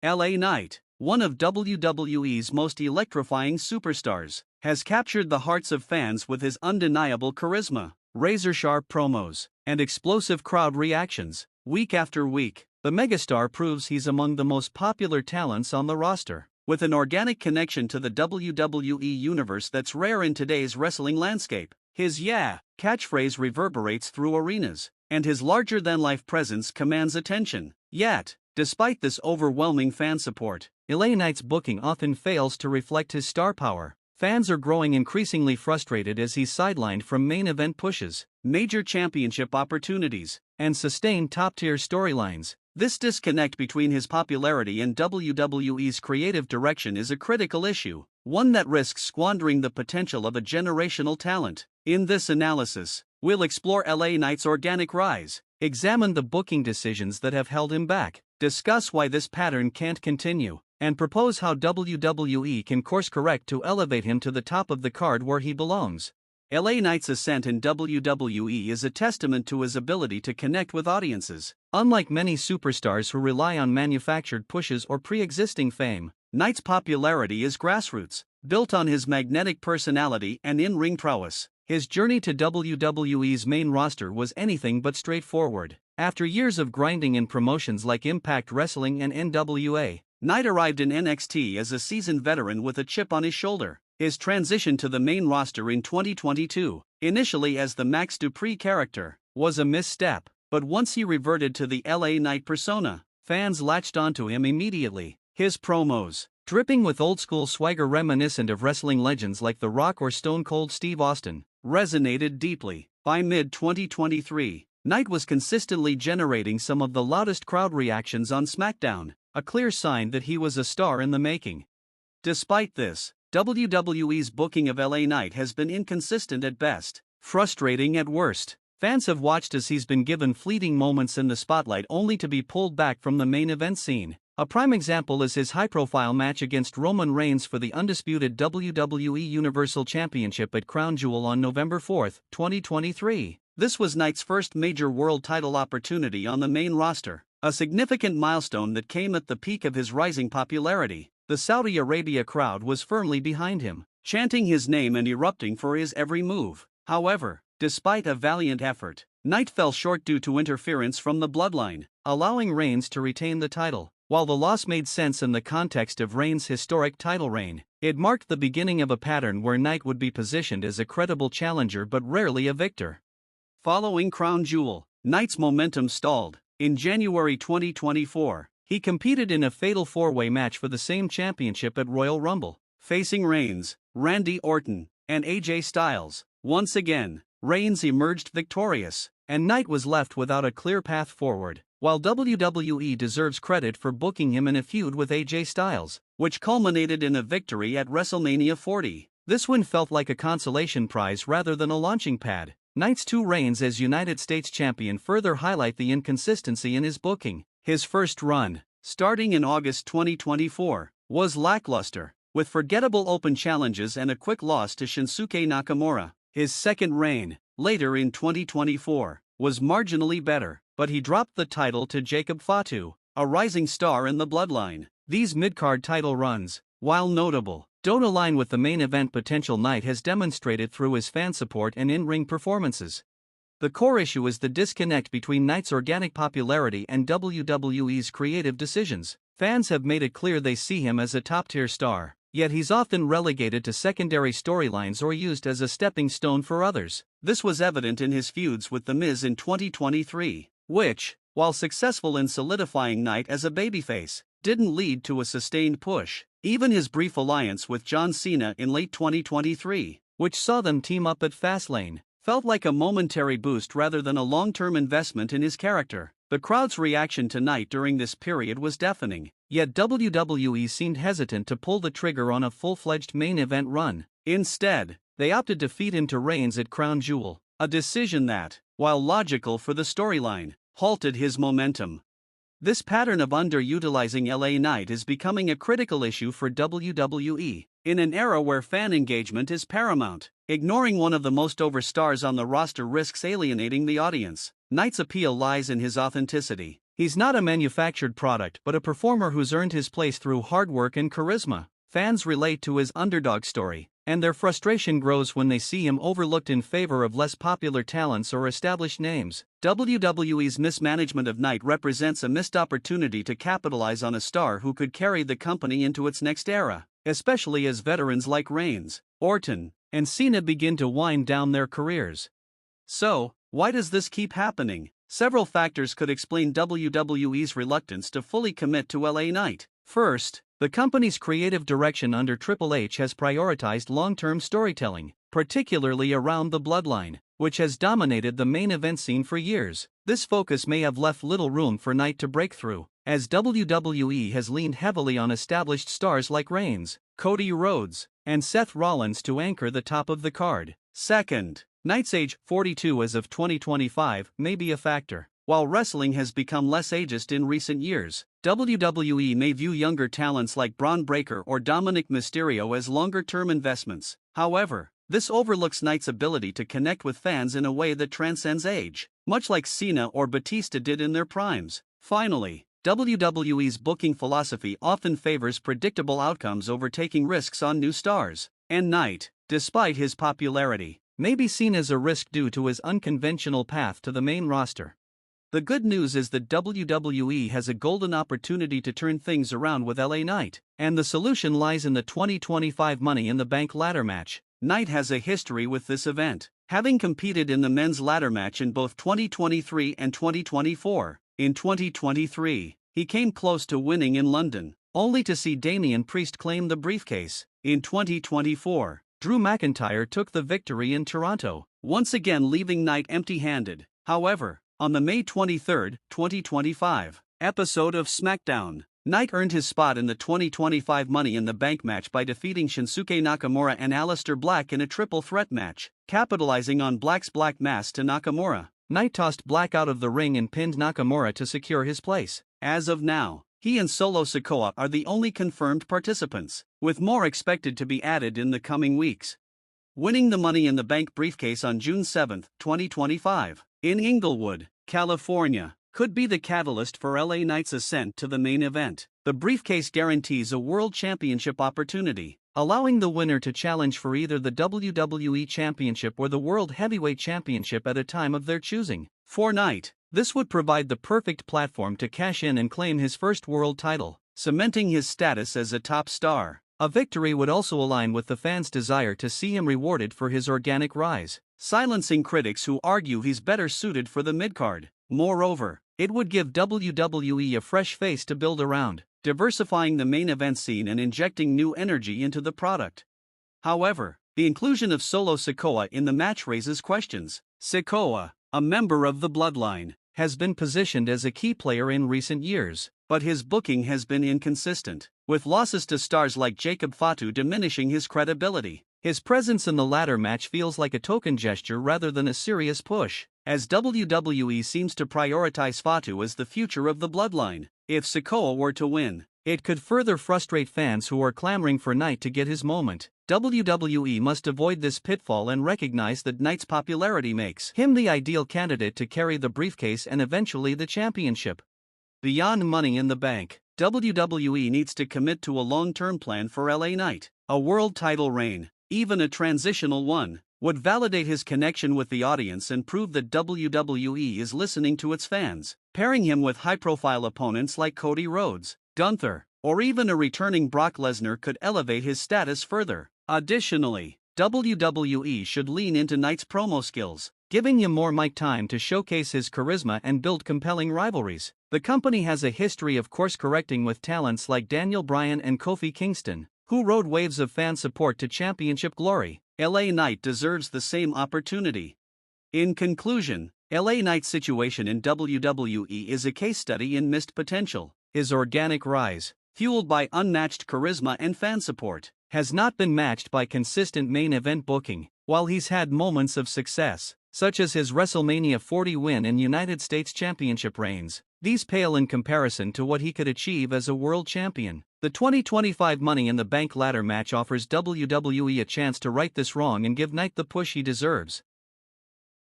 LA Knight, one of WWE's most electrifying superstars, has captured the hearts of fans with his undeniable charisma, razor-sharp promos, and explosive crowd reactions. Week after week, the megastar proves he's among the most popular talents on the roster, with an organic connection to the WWE Universe that's rare in today's wrestling landscape. His "yeah" catchphrase reverberates through arenas, and his larger-than-life presence commands attention. Yet, despite this overwhelming fan support, LA Knight's booking often fails to reflect his star power. Fans are growing increasingly frustrated as he's sidelined from main event pushes, major championship opportunities, and sustained top-tier storylines. This disconnect between his popularity and WWE's creative direction is a critical issue, one that risks squandering the potential of a generational talent. In this analysis, we'll explore LA Knight's organic rise, examine the booking decisions that have held him back, discuss why this pattern can't continue, and propose how WWE can course-correct to elevate him to the top of the card where he belongs. LA Knight's ascent in WWE is a testament to his ability to connect with audiences. Unlike many superstars who rely on manufactured pushes or pre-existing fame, Knight's popularity is grassroots, built on his magnetic personality and in-ring prowess. His journey to WWE's main roster was anything but straightforward. After years of grinding in promotions like Impact Wrestling and NWA, Knight arrived in NXT as a seasoned veteran with a chip on his shoulder. His transition to the main roster in 2022, initially as the Max Dupree character, was a misstep, but once he reverted to the LA Knight persona, fans latched onto him immediately. His promos, dripping with old-school swagger reminiscent of wrestling legends like The Rock or Stone Cold Steve Austin, resonated deeply. By mid-2023, Knight was consistently generating some of the loudest crowd reactions on SmackDown, a clear sign that he was a star in the making. Despite this, WWE's booking of LA Knight has been inconsistent at best, frustrating at worst. Fans have watched as he's been given fleeting moments in the spotlight only to be pulled back from the main event scene. A prime example is his high-profile match against Roman Reigns for the undisputed WWE Universal Championship at Crown Jewel on November 4, 2023. This was Knight's first major world title opportunity on the main roster, a significant milestone that came at the peak of his rising popularity. The Saudi Arabia crowd was firmly behind him, chanting his name and erupting for his every move. However, despite a valiant effort, Knight fell short due to interference from the bloodline, allowing Reigns to retain the title. While the loss made sense in the context of Reigns' historic title reign, it marked the beginning of a pattern where Knight would be positioned as a credible challenger but rarely a victor. Following Crown Jewel, Knight's momentum stalled. In January 2024, he competed in a fatal four-way match for the same championship at Royal Rumble, facing Reigns, Randy Orton, and AJ Styles. Once again, Reigns emerged victorious, and Knight was left without a clear path forward. While WWE deserves credit for booking him in a feud with AJ Styles, which culminated in a victory at WrestleMania 40, this win felt like a consolation prize rather than a launching pad. Knight's two reigns as United States champion further highlight the inconsistency in his booking. His first run, starting in August 2024, was lackluster, with forgettable open challenges and a quick loss to Shinsuke Nakamura. His second reign, later in 2024, was marginally better, but he dropped the title to Jacob Fatu, a rising star in the bloodline. These mid-card title runs, while notable, don't align with the main event potential Knight has demonstrated through his fan support and in-ring performances. The core issue is the disconnect between Knight's organic popularity and WWE's creative decisions. Fans have made it clear they see him as a top-tier star, yet he's often relegated to secondary storylines or used as a stepping stone for others. This was evident in his feuds with The Miz in 2023, which, while successful in solidifying Knight as a babyface, didn't lead to a sustained push. Even his brief alliance with John Cena in late 2023, which saw them team up at Fastlane, felt like a momentary boost rather than a long-term investment in his character. The crowd's reaction to Knight during this period was deafening, yet WWE seemed hesitant to pull the trigger on a full-fledged main event run. Instead, they opted to feed him to Reigns at Crown Jewel, a decision that, while logical for the storyline, halted his momentum. This pattern of underutilizing LA Knight is becoming a critical issue for WWE. In an era where fan engagement is paramount, ignoring one of the most over stars on the roster risks alienating the audience. Knight's appeal lies in his authenticity. He's not a manufactured product but a performer who's earned his place through hard work and charisma. Fans relate to his underdog story, and their frustration grows when they see him overlooked in favor of less popular talents or established names. WWE's mismanagement of Knight represents a missed opportunity to capitalize on a star who could carry the company into its next era, especially as veterans like Reigns, Orton, and Cena begin to wind down their careers. So, why does this keep happening? Several factors could explain WWE's reluctance to fully commit to LA Knight. First, the company's creative direction under Triple H has prioritized long-term storytelling, particularly around the bloodline, which has dominated the main event scene for years. This focus may have left little room for Knight to break through, as WWE has leaned heavily on established stars like Reigns, Cody Rhodes, and Seth Rollins to anchor the top of the card. Second, Knight's age, 42 as of 2025, may be a factor. While wrestling has become less ageist in recent years, WWE may view younger talents like Braun Breaker or Dominic Mysterio as longer-term investments. However, this overlooks Knight's ability to connect with fans in a way that transcends age, much like Cena or Batista did in their primes. Finally, WWE's booking philosophy often favors predictable outcomes over taking risks on new stars, and Knight, despite his popularity, may be seen as a risk due to his unconventional path to the main roster. The good news is that WWE has a golden opportunity to turn things around with LA Knight, and the solution lies in the 2025 Money in the Bank ladder match. Knight has a history with this event, having competed in the men's ladder match in both 2023 and 2024. In 2023, he came close to winning in London, only to see Damian Priest claim the briefcase. In 2024, Drew McIntyre took the victory in Toronto, once again leaving Knight empty-handed. However, on the May 23, 2025, episode of SmackDown, Knight earned his spot in the 2025 Money in the Bank match by defeating Shinsuke Nakamura and Aleister Black in a triple threat match. Capitalizing on Black's black mass to Nakamura, Knight tossed Black out of the ring and pinned Nakamura to secure his place. As of now, he and Solo Sikoa are the only confirmed participants, with more expected to be added in the coming weeks. Winning the Money in the Bank briefcase on June 7, 2025, in Inglewood, California, could be the catalyst for LA Knight's ascent to the main event. The briefcase guarantees a World Championship opportunity, allowing the winner to challenge for either the WWE Championship or the World Heavyweight Championship at a time of their choosing. For Knight, this would provide the perfect platform to cash in and claim his first world title, cementing his status as a top star. A victory would also align with the fans' desire to see him rewarded for his organic rise, silencing critics who argue he's better suited for the midcard. Moreover, it would give WWE a fresh face to build around, diversifying the main event scene and injecting new energy into the product. However, the inclusion of Solo Sikoa in the match raises questions. Sikoa, a member of the Bloodline, has been positioned as a key player in recent years, but his booking has been inconsistent, with losses to stars like Jacob Fatu diminishing his credibility. His presence in the ladder match feels like a token gesture rather than a serious push, as WWE seems to prioritize Fatu as the future of the Bloodline. If Sikoa were to win, it could further frustrate fans who are clamoring for Knight to get his moment. WWE must avoid this pitfall and recognize that Knight's popularity makes him the ideal candidate to carry the briefcase and eventually the championship. Beyond Money in the Bank, WWE needs to commit to a long-term plan for LA Knight. A world title reign, even a transitional one, would validate his connection with the audience and prove that WWE is listening to its fans. Pairing him with high-profile opponents like Cody Rhodes, Gunther, or even a returning Brock Lesnar could elevate his status further. Additionally, WWE should lean into Knight's promo skills, giving him more mic time to showcase his charisma and build compelling rivalries. The company has a history of course-correcting with talents like Daniel Bryan and Kofi Kingston, who rode waves of fan support to championship glory. LA Knight deserves the same opportunity. In conclusion, LA Knight's situation in WWE is a case study in missed potential. His organic rise, fueled by unmatched charisma and fan support, has not been matched by consistent main event booking. While he's had moments of success, such as his WrestleMania 40 win and United States Championship reigns, these pale in comparison to what he could achieve as a world champion. The 2025 Money in the Bank ladder match offers WWE a chance to right this wrong and give Knight the push he deserves.